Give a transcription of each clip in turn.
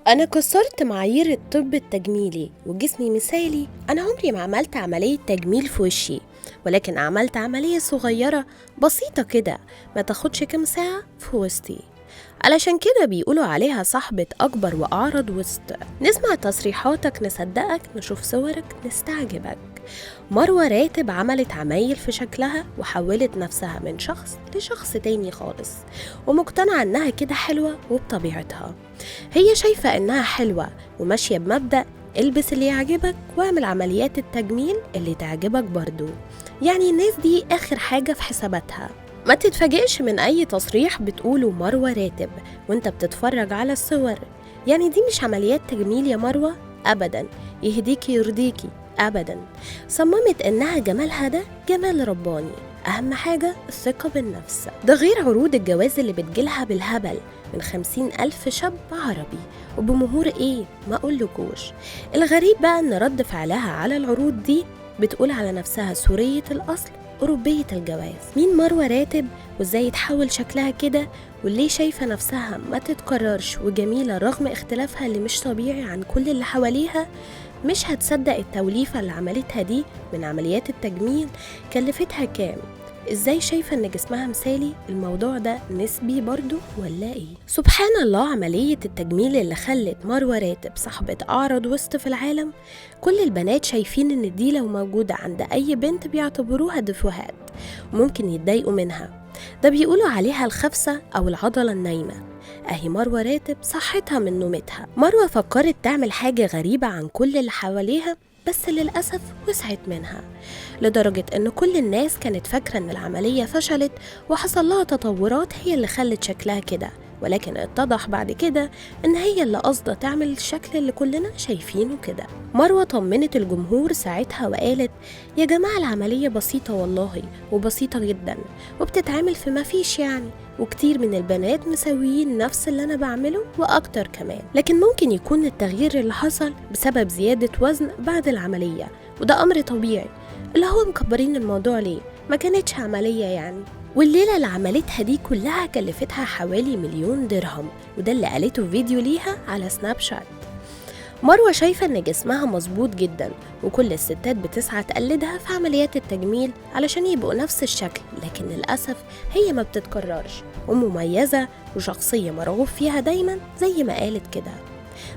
أنا كسرت معايير الطب التجميلي وجسمي مثالي. أنا عمري ما عملت عملية تجميل في وشي، ولكن عملت عملية صغيرة بسيطة كده ما تاخدش كام ساعة في وسطي. علشان كده بيقولوا عليها صاحبة أكبر وأعرض وسط. نسمع تصريحاتك نصدقك، نشوف صورك نستعجبك. مروة راتب عملت عمايل في شكلها وحولت نفسها من شخص لشخص تاني خالص، ومقتنعة إنها كده حلوة وبطبيعتها. هي شايفة إنها حلوة وماشية بمبدأ البس اللي يعجبك واعمل عمليات التجميل اللي تعجبك برضو. يعني الناس دي آخر حاجة في حساباتها. ما تتفاجئش من أي تصريح بتقوله مروة راتب وانت بتتفرج على الصور. يعني دي مش عمليات تجميل يا مروة، أبدا. يهديكي يرضيكي، أبدا. صممت إنها جمالها ده جمال رباني. أهم حاجة الثقة بالنفس. ده غير عروض الجواز اللي بتجيلها بالهبل من 50,000 شاب عربي، وبمهور إيه ما أقولكوش. الغريب بقى إن رد فعلها على العروض دي بتقول على نفسها سورية الأصل أوروبية الجواز. مين مروة راتب وإزاي يتحول شكلها كده، واللي شايفة نفسها ما تتكررش وجميلة رغم اختلافها اللي مش طبيعي عن كل اللي حواليها. مش هتصدق التوليفة اللي عملتها دي من عمليات التجميل كلفتها كام. ازاي شايفة ان جسمها مثالي؟ الموضوع ده نسبي برضو ولا ايه؟ سبحان الله، عملية التجميل اللي خلت مروة راتب صاحبة أعرض وسط في العالم. كل البنات شايفين ان دي لو موجودة عند اي بنت بيعتبروها دفوهات وممكن يتضايقوا منها. ده بيقولوا عليها الخفسة او العضلة النايمة. اهي مروة راتب صحتها من نومتها. مروة فكرت تعمل حاجة غريبة عن كل اللي حواليها، بس للأسف وسعت منها لدرجة ان كل الناس كانت فاكرة ان العملية فشلت وحصل لها تطورات هي اللي خلت شكلها كده، ولكن اتضح بعد كده ان هي اللي قصده تعمل الشكل اللي كلنا شايفينه كده. مروة طمنت الجمهور ساعتها وقالت: يا جماعة العملية بسيطة والله، وبسيطة جدا، وبتتعمل في مفيش يعني، وكتير من البنات مسويين نفس اللي أنا بعمله وأكتر كمان. لكن ممكن يكون التغيير اللي حصل بسبب زيادة وزن بعد العملية، وده أمر طبيعي. اللي هو مكبرين الموضوع ليه؟ ما كانتش عملية يعني. والليلة اللي عملتها دي كلها كلفتها حوالي 1,000,000 درهم، وده اللي قالته في فيديو ليها على سناب شات. مروة شايفة ان جسمها مظبوط جدا، وكل الستات بتسعى تقلدها في عمليات التجميل علشان يبقوا نفس الشكل، لكن للأسف هي ما بتتكررش ومميزة وشخصية مرغوب فيها دايما زي ما قالت كده.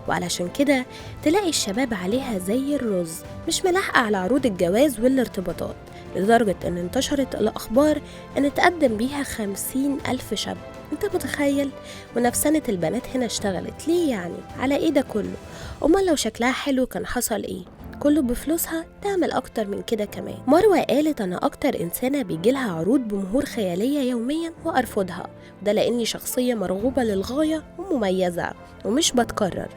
وعلشان كده تلاقي الشباب عليها زي الرز، مش ملاحقة على عروض الجواز والارتباطات، لدرجة ان انتشرت الأخبار ان تقدم بيها 50,000 شاب. انت متخيل؟ ونفسنة البنات هنا اشتغلت ليه يعني؟ على ايه ده كله؟ امال لو شكلها حلو كان حصل ايه؟ كله بفلوسها تعمل اكتر من كده كمان. مروة قالت: انا اكتر انسانة بيجيلها عروض بمهور خيالية يوميا وارفضها، وده لاني شخصية مرغوبة للغاية ومميزة ومش بتكرر،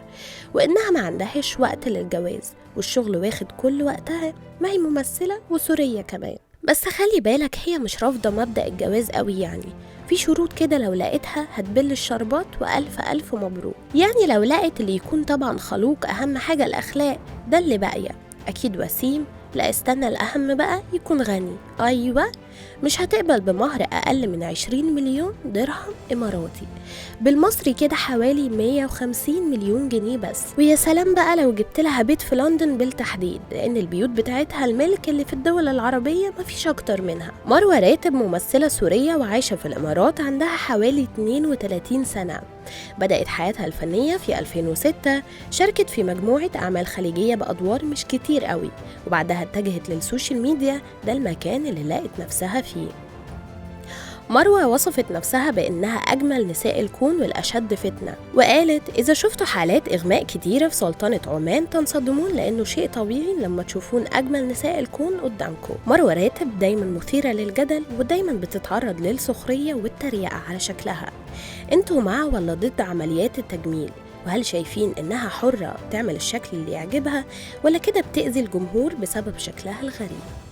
وانها ما عندهاش وقت للجواز والشغل واخد كل وقتها. ما هي ممثلة وسورية كمان. بس خلي بالك، هي مش رافضة مبدأ الجواز قوي يعني. في شروط كده لو لقيتها هتبل الشربات، وألف ألف مبروك. يعني لو لقيت اللي يكون طبعا خلوق، أهم حاجة الأخلاق، ده اللي باقية. أكيد وسيم، لا استنى، الأهم بقى يكون غني. أيوة، مش هتقبل بمهر أقل من 20 مليون درهم إماراتي، بالمصري كده حوالي 150 مليون جنيه بس. ويا سلام بقى لو جبت لها بيت في لندن بالتحديد، لأن البيوت بتاعتها الملك اللي في الدول العربية مفيش أكتر منها. مروة راتب ممثلة سورية وعايشة في الإمارات، عندها حوالي 32 سنة. بدأت حياتها الفنية في 2006، شاركت في مجموعة أعمال خليجية بأدوار مش كتير قوي، وبعدها اتجهت للسوشيال ميديا، ده المكان اللي لقت نفسها فيه. مروة وصفت نفسها بأنها أجمل نساء الكون والأشد فتنة، وقالت: إذا شفتوا حالات إغماء كتيرة في سلطنة عمان تنصدمون، لأنه شيء طبيعي لما تشوفون أجمل نساء الكون قدامكم. مروة راتب دايما مثيرة للجدل، ودايما بتتعرض للسخرية والتريقة على شكلها. انتوا مع ولا ضد عمليات التجميل؟ وهل شايفين إنها حرة تعمل الشكل اللي يعجبها، ولا كده بتأذي الجمهور بسبب شكلها الغريب؟